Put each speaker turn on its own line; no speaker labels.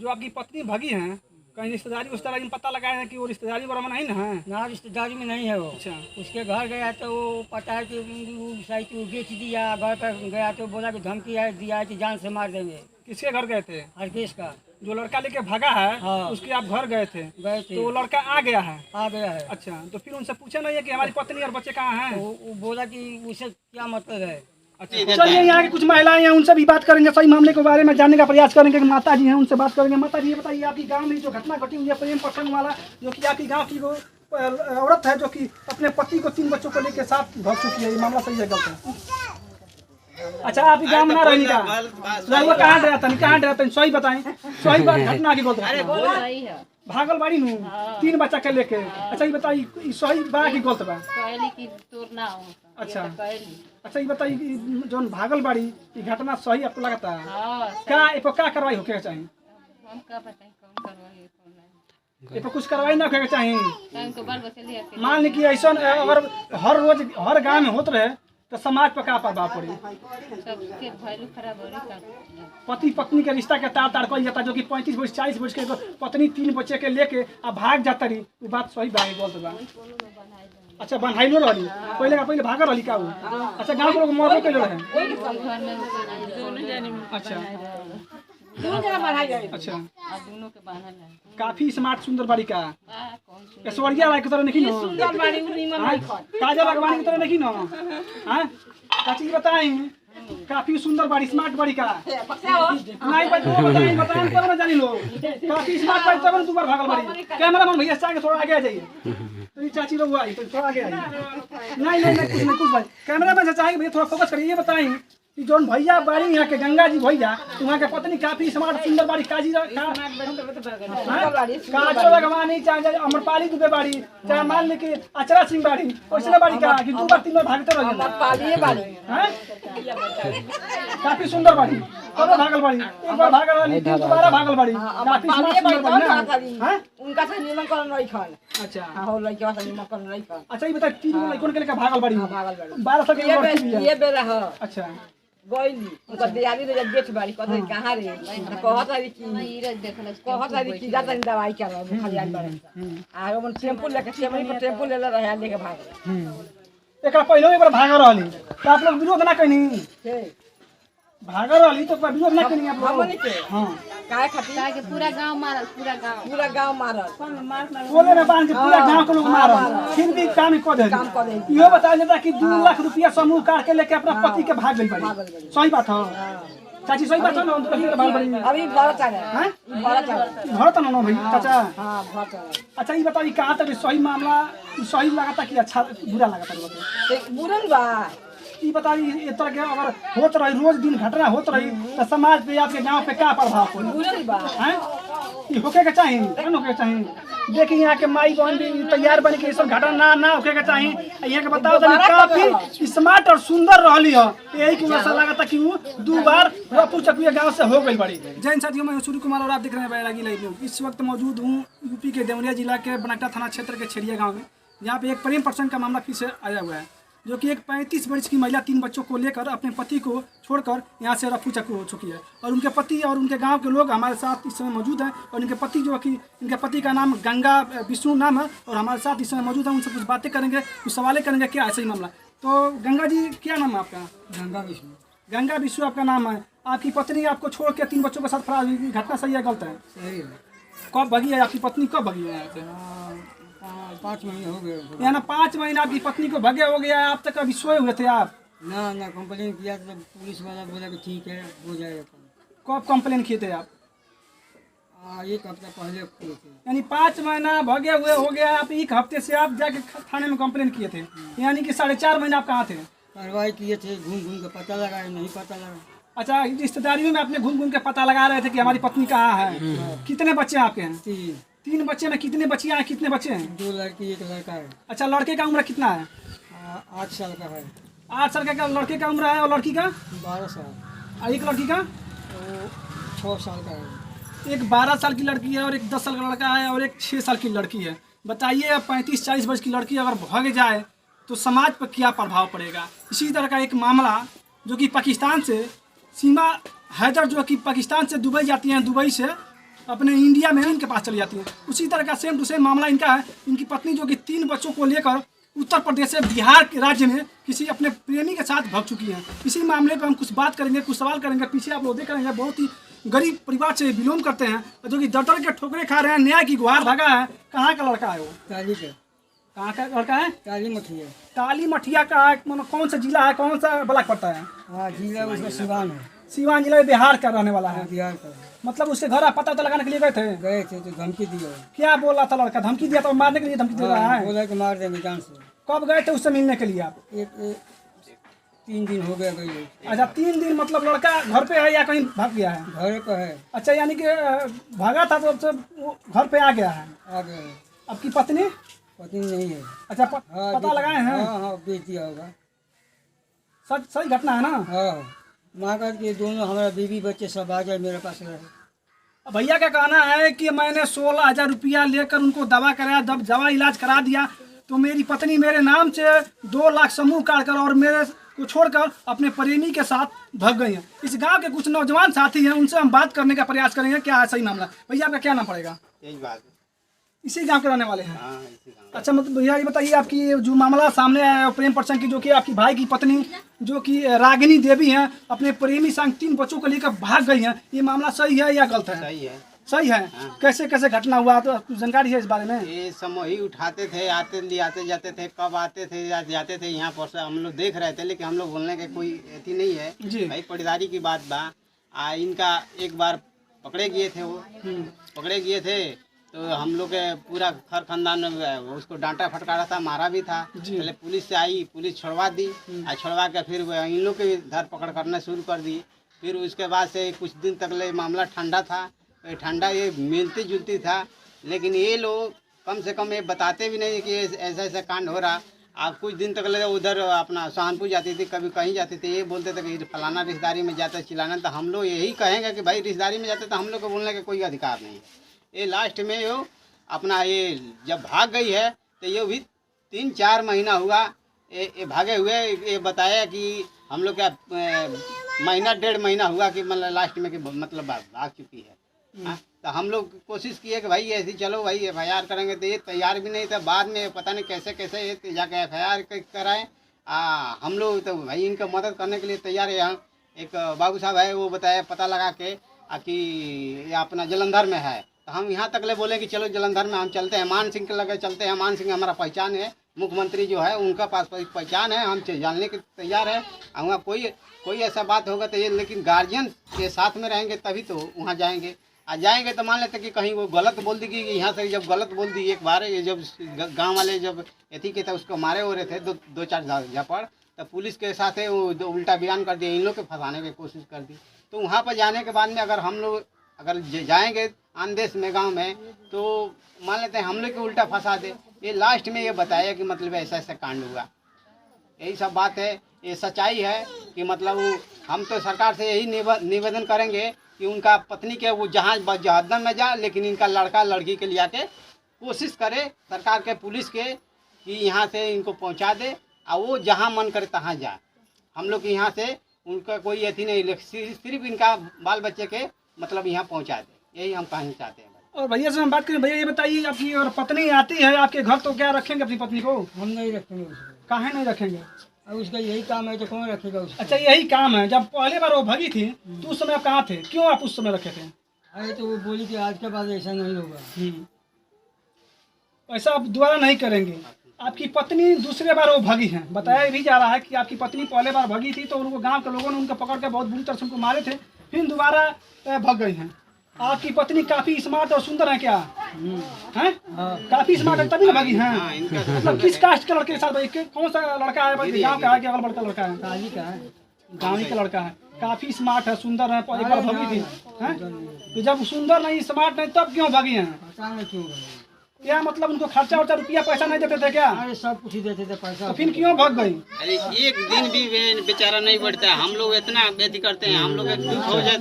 जो आपकी पत्नी भगी हैं, कहीं रिश्तेदारी उस्तेदारी में पता लगाए हैं कि वो रिश्तेदारी वाला में नहीं ना है?
ना रिश्तेदारी में नहीं है वो।
अच्छा।
उसके घर गया तो वो पता है कि वो साइकिल बेच दिया। घर पर गया तो बोला कि धमकी है दिया है कि जान से मार देंगे।
किसके घर गए थे?
हरकेश का।
जो लड़का लेके भागा है,
हाँ।
उसके आप घर गए थे?
गए थे।
तो वो लड़का आ गया है?
आ गया है।
अच्छा, तो फिर उनसे पूछा नहीं है कि हमारी पत्नी और बच्चे कहाँ हैं?
तो वो बोला कि उसे क्या मतलब है।
अच्छा, चलिए यहाँ की कुछ महिलाएं हैं, उनसे भी बात करेंगे, सही मामले के बारे में जानने का प्रयास करेंगे। कि माता जी हैं, उनसे बात करेंगे। माता जी ये बताइए, आपकी गांव में जो घटना घटी हुई है प्रेम प्रसंग वाला, जो कि आपकी गांव की वो औरत है जो कि अपने पति को 3 बच्चों को लेकर साथ भाग चुकी है, ये मामला सही है गलत है? अच्छा, आपकी गांव में ना रहने का रहुआ कहाँ डराता है सही बताएं, सही बात घटना की गलत भागलबाड़ी में 3 बच्चा के लेके। अच्छा ये बताइए, सही बा की गलत बा? अच्छा अच्छा, ये बताइए जो भागलबाड़ी की घटना सही आपको लगता है? क्या इस पर क्या कार्रवाई होके चाहिए? इस पर कुछ कार्रवाई ना होके चाहिए। मान ली कि ऐसा अगर हर रोज हर गांव में होते रहे तो समाज पर क्या प्रभाव पड़ी? पति पत्नी के रिश्ता के तार तार कर जाता, जो कि 35 वर्ष 40 वर्ष के पत्नी 3 बच्चे के लेके अब भाग जाता रही, वो बात सही बा गलत बा? अच्छा, बन्हाइलो रही पहले भागा रही का? अच्छा, गाँव के लोग मरबो कैले रहे? अच्छा अच्छा, काफी स्मार्ट सुंदर बाड़ी का ऐश्वर्या राय की तरह नहीं ना, काजल अगवानी की तरह नहीं ना? हाँ, चाची बताएं, काफी सुंदर बाड़ी, स्मार्ट बाड़ी का नहीं बताएं तब ना जानी लो। काफी स्मार्ट बाड़ी तब तुम्हार भागल बाड़ी। कैमरा मैन भैया चाहे थोड़ा आगे आ जाइए, तो ये चाची लोग आई तो थोड़ा आगे आइए। नहीं कुछ भाई, कैमरा मैन चाहे भैया थोड़ा फोकस करिए। ये बताएं कि जौन भैया बाड़ी यहाँ के गंगा जी भैया, वहाँ के पत्नी काफी स्मार्ट सुंदर बाड़ी, काजल अगवानी चाहे अमरपाली दुबे बाड़ी, चाहे मान ली कि अचरा सिंह बाड़ी, वैसे बाड़ी का कि 2 बार 3 बार भागते रहिए। काफी सुंदर बाड़ी, कब भागल बाड़ी? एक बार भागल वाली, दोबारा भागल बाड़ी, काफी सुंदर बाड़ी ना?
उनका से निमंत्रण नहीं खान।
अच्छा
हो लइका से निमंत्रण नहीं खान।
अच्छा, ये बता 3 लड़कों के लेकर भागल बाड़ी, 12 साल के लड़की भी है?
ये बेरा है।
अच्छा,
गइली उनका दियारी रे गेट बाड़ी कहत कहां रे कहत है कि जाता दवाई कर खलियान बारे आ मन टेम्पू लेके टेम्पू ले रहे लेके भाग।
एकरा पहले एक बार भाग रहली तो आप लोग विरोध ना कनी? भाग रहली तो विरोध ना कनी आप लोग? हां,
काहे खातिर के पूरा गांव मारल, पूरा गांव मारल
बोले ना बांध पूरा गांव के लोग मारल, फिर भी काम कर दे। इहो बता देता कि 2 लाख रुपया समूह काट के लेके अपना पति के भाग गई बाड़ी। सही बात है चाची, सही बात है ना?
अभी भरत है।
हैं?
भरत
ना भाई चाचा?
हां भरत है।
अच्छा, ये बताइए कहां तक सही मामला सही लगता कि अच्छा बुरा लगता?
बुरा बा।
ये बताइए, इस तरह के अगर होत रही रोज दिन घटना होत रही तो समाज पे आपके गांव पे क्या प्रभाव पड़ी? हैं? ये होके के चाहिए ना होके चाहिए? देखिए यहाँ के माई बहन भी तैयार बन के सब घटना ना होके के चाहिए। यहाँ के बताओ तो काफी स्मार्ट और सुंदर रहली है, यही की वजह से लगा कि वो 2 बार रफू चकुया गांव से हो गई बड़ी। जैन साथियों, मैं सूर्य कुमार और आप देख रहे हैं बैरागी लाइव। इस वक्त मौजूद हूँ यूपी के देवरिया जिला के बनकटा थाना क्षेत्र के छेड़िया गाँव में, जहाँ पे एक प्रेम प्रसंग का मामला फिर से आया हुआ है, जो कि एक 35 वर्ष की महिला 3 बच्चों को लेकर अपने पति को छोड़कर यहाँ से रफू चक्कू हो चुकी है। और उनके पति और उनके गांव के लोग हमारे साथ इस समय मौजूद हैं। और इनके पति जो कि इनके पति का नाम गंगा विष्णु नाम है, और हमारे साथ इस समय मौजूद है। उनसे कुछ बातें करेंगे, कुछ सवालें करेंगे, क्या है सही मामला। तो गंगा जी, क्या नाम है आपका?
गंगा विष्णु।
गंगा विष्णु आपका नाम है। आपकी पत्नी आपको छोड़ के 3 बच्चों के साथ फरार हुई, घटना सही है गलत है?
सही है।
कब भगी है आपकी पत्नी, कब भगी है यहाँ से?
5 महीने हो गए।
यानी 5 महीना आपकी पत्नी को भगे हो गया। आप तक अभी सोए हुए थे आप?
ना कंप्लेन किया तो पुलिस वाला बोला कि ठीक है हो जाएगा।
कब कंप्लेन किए थे आप?
1 हफ्ता पहले किए थे।
यानी 5 महीना भगे हुए हो गया। आप 1 हफ्ते से आप जाके थाने में कंप्लेन किए थे, यानी कि 4.5 महीना आप कहाँ थे?
कार्रवाई किए थे, घूम के पता लगा, नहीं पता लगा।
अच्छा, रिश्तेदारियों में आपने घूम के पता लगा रहे थे कि हमारी पत्नी कहाँ है। कितने बच्चे आपके हैं? 3 बच्चे में कितने बच्चियाँ हैं, कितने बच्चे हैं?
2 लड़की 1 लड़का है।
अच्छा, लड़के का उम्र कितना है?
8 साल का है।
8 साल का लड़के का उम्र है, और लड़की का
12 साल।
और एक लड़की का
6 साल का है।
एक 12 साल की लड़की है, और एक 10 साल का लड़का है, और एक 6 साल की लड़की है। बताइए, 35-40 वर्ष की लड़की अगर भाग जाए तो समाज पर क्या प्रभाव पड़ेगा। इसी तरह का एक मामला जो कि पाकिस्तान से सीमा हैदर, जो कि पाकिस्तान से दुबई जाती हैं, दुबई से अपने इंडिया में इनके पास चली जाती है। उसी तरह का सेम टू सेम मामला इनका है। इनकी पत्नी जो कि 3 बच्चों को लेकर उत्तर प्रदेश से बिहार के राज्य में किसी अपने प्रेमी के साथ भाग चुकी हैं। इसी मामले पर हम कुछ बात करेंगे, कुछ सवाल करेंगे। पीछे आप लोग देख रहे हैं बहुत ही गरीब परिवार से बिलोंग करते हैं, जो कि दर दर के ठोकरे खा रहे हैं, न्याय की गुहार लगा है। कहाँ का लड़का है वो?
काली का।
कहाँ का लड़का है?
काली मठिया।
काली मठिया का है। कौन सा जिला है, कौन सा ब्लॉक पड़ता है?
हाँ, जिला उसका सिवान है।
सीवान जिला में बिहार का रहने वाला है।
बिहार का।
मतलब उसके घर आप पता लगाने के लिए गए थे
तो धमकी दिया।
क्या बोल रहा था लड़का? धमकी दिया था, मारने के लिए धमकी दे रहा है?
बोला कि मार देंगे जान से।
कब गए थे उससे मिलने के लिए आप?
3 दिन हो गया गई।
अच्छा, 3 दिन। मतलब लड़का घर पे है या कहीं भाग गया है?
घर पे है।
अच्छा, यानी कि भागा था तो वो घर पे आ गया है।
आ गया है।
आपकी पत्नी?
पत्नी नहीं है।
अच्छा,
हाँ,
पता लगाए हैं?
हाँ, बेच दिया होगा।
सही घटना है ना?
हाँ, माँ का कि दोनों हमारा बीवी बच्चे सब आ जाए मेरे पास रहे।
भैया का कहना है कि मैंने 16,000 रुपया लेकर उनको दवा कराया, जब दवा इलाज करा दिया तो मेरी पत्नी मेरे नाम से 2 लाख समूह काट कर और मेरे को छोड़कर अपने प्रेमी के साथ भाग गई हैं। इस गांव के कुछ नौजवान साथी हैं, उनसे हम बात करने का प्रयास करेंगे। क्या है सही मामला? भैया आपका क्या नाम पड़ेगा?
यही बात।
इसी गांव के रहने वाले हैं?
हाँ, इसी गाँव।
अच्छा, मतलब भैया ये बताइए, आपकी जो मामला सामने आया है प्रेम प्रसंग की, जो कि आपकी भाई की पत्नी जो कि रागिनी देवी हैं, अपने प्रेमी संग 3 बच्चों को लेकर भाग गई हैं, ये मामला सही है या गलत है?
सही है।
सही है।
हाँ।
कैसे कैसे घटना हुआ, तो कुछ जानकारी है इस बारे में?
ये समूह उठाते थे, आते आते जाते थे, कब आते थे जाते थे, यहाँ पर से हम लोग देख रहे थे, लेकिन हम लोग बोलने के कोई अथी नहीं है
जी।
भाई, पटीदारी की बात बा। इनका एक बार पकड़े गए थे, वो पकड़े गए थे तो हम लोग के पूरा घर खानदान में उसको डांटा फटकारा था, मारा भी था। पहले पुलिस से आई, पुलिस छुड़वा दी, और छुड़वा के फिर इन लोग के धर पकड़ करना शुरू कर दी। फिर उसके बाद से कुछ दिन तक ले मामला ठंडा था। ठंडा ये मिलती जुलती था, लेकिन ये लोग कम से कम ये बताते भी नहीं कि ऐसा ऐसा कांड हो रहा। आप कुछ दिन तक ले उधर अपना सहारनपुर जाती थी, कभी कहीं जाती थी, ये बोलते थे कि फलाना रिश्तेदारी में जाता चिल्लाना। तो हम लोग यही कहेंगे कि भाई रिश्तेदारी में जाते तो हम लोग को बोलने का कोई अधिकार नहीं है। ये लास्ट में यो अपना ये जब भाग गई है तो ये भी 3-4 महीना हुआ ये भागे हुए। ये बताया कि हम लोग क्या महीना 1.5 महीना हुआ कि मतलब लास्ट में कि मतलब भाग चुकी है। हाँ, तो हम लोग कोशिश किए कि भाई ऐसी चलो भाई FIR करेंगे, तो ये तैयार भी नहीं था। बाद में पता नहीं कैसे कैसे ये जाके FIR कराएं। हम लोग तो भाई इनका मदद करने के लिए तैयार है। यहाँ एक बाबू साहब है, वो बताया पता लगा के कि ये अपना जलंधर में है। तो हम यहाँ तक ले बोले कि चलो जलंधर में हम चलते हैं, मान सिंह के लगे चलते हैं। मान सिंह हमारा पहचान है, मुख्यमंत्री जो है उनका पास पहचान है, हम जानने के तैयार है। वहाँ कोई ऐसा बात होगा तो ये, लेकिन गार्जियन के साथ में रहेंगे तभी तो वहाँ जाएंगे। जाएंगे तो मान लेते कि कहीं वो गलत बोल दी कि यहाँ से जब गलत बोल दी एक बार, ये जब गांव वाले जब एथी के थे उसको मारे हो रहे थे 2-4 झापड़, तो पुलिस के साथ है वो उल्टा बयान कर दिया, इन लोग के फंसाने की कोशिश कर दी। तो वहाँ पर जाने के बाद में अगर हम लोग जाएंगे आन देश में गाँव में, तो मान लेते हैं हम लोग के उल्टा फंसा दे। ये लास्ट में ये बताया कि मतलब ऐसा ऐसा कांड हुआ, यही सब बात है। ये सच्चाई है कि मतलब हम तो सरकार से यही निवेदन करेंगे कि उनका पत्नी के वो जहाँ जहन्नम में जाए, लेकिन इनका लड़का लड़की के लिए आके कोशिश करे सरकार के पुलिस के कि यहाँ से इनको पहुँचा दे, और वो जहाँ मन करे तहाँ जाए। हम लोग यहाँ से उनका कोई अथी नहीं, सिर्फ इनका बाल बच्चे के मतलब यहाँ पहुँचा दे, यही हम कहना चाहते हैं।
और भैया से हम बात करें, भैया ये बताइए, आपकी और पत्नी आती है आपके घर तो क्या रखेंगे अपनी पत्नी को?
हम नहीं रखेंगे उसको।
काहे नहीं रखेंगे?
अब उसका यही काम है तो कौन रखेगा उसको?
अच्छा, यही काम है। जब पहले बार वो भगी थी तो उस समय आप कहाँ थे? क्यों आप उस समय रखे थे?
अरे तो वो बोली कि आज के बाद ऐसा नहीं होगा।
ऐसा आप दोबारा नहीं करेंगे। आपकी पत्नी दूसरे बार वो भगी हैं, बताया भी जा रहा है कि आपकी पत्नी पहले बार भगी थी तो उनको गांव के लोगों ने उनको पकड़ के बहुत बुरी तरह से उनको मारे थे, फिर दोबारा भग गई हैं। आपकी पत्नी काफी स्मार्ट और सुंदर है क्या? हैं? काफी स्मार्ट है तभी ना भगी हैं। मतलब किस कास्ट के लड़के के साथ भाई? कौन सा लड़का है भाई? गाँव का है कि अगल बगल का लड़का है?
काली का है।
गाँव ही का लड़का है, काफी स्मार्ट है, सुंदर है, एक बार भगी थी। हैं? तो जब सुंदर नहीं स्मार्ट नहीं तब क्यों भगी हैं?
पता नहीं क्यों भाई।
क्या मतलब उनको खर्चा वर्चा रुपया पैसा नहीं देते थे क्या?
अरे सब कुछ ही देते थे पैसा।
तो फिर क्यों भाग गई?
अरे एक दिन भी बेचारा नहीं बढ़ता है। हम लोग इतना बेटी करते हैं, हम लोग दुख हो जाए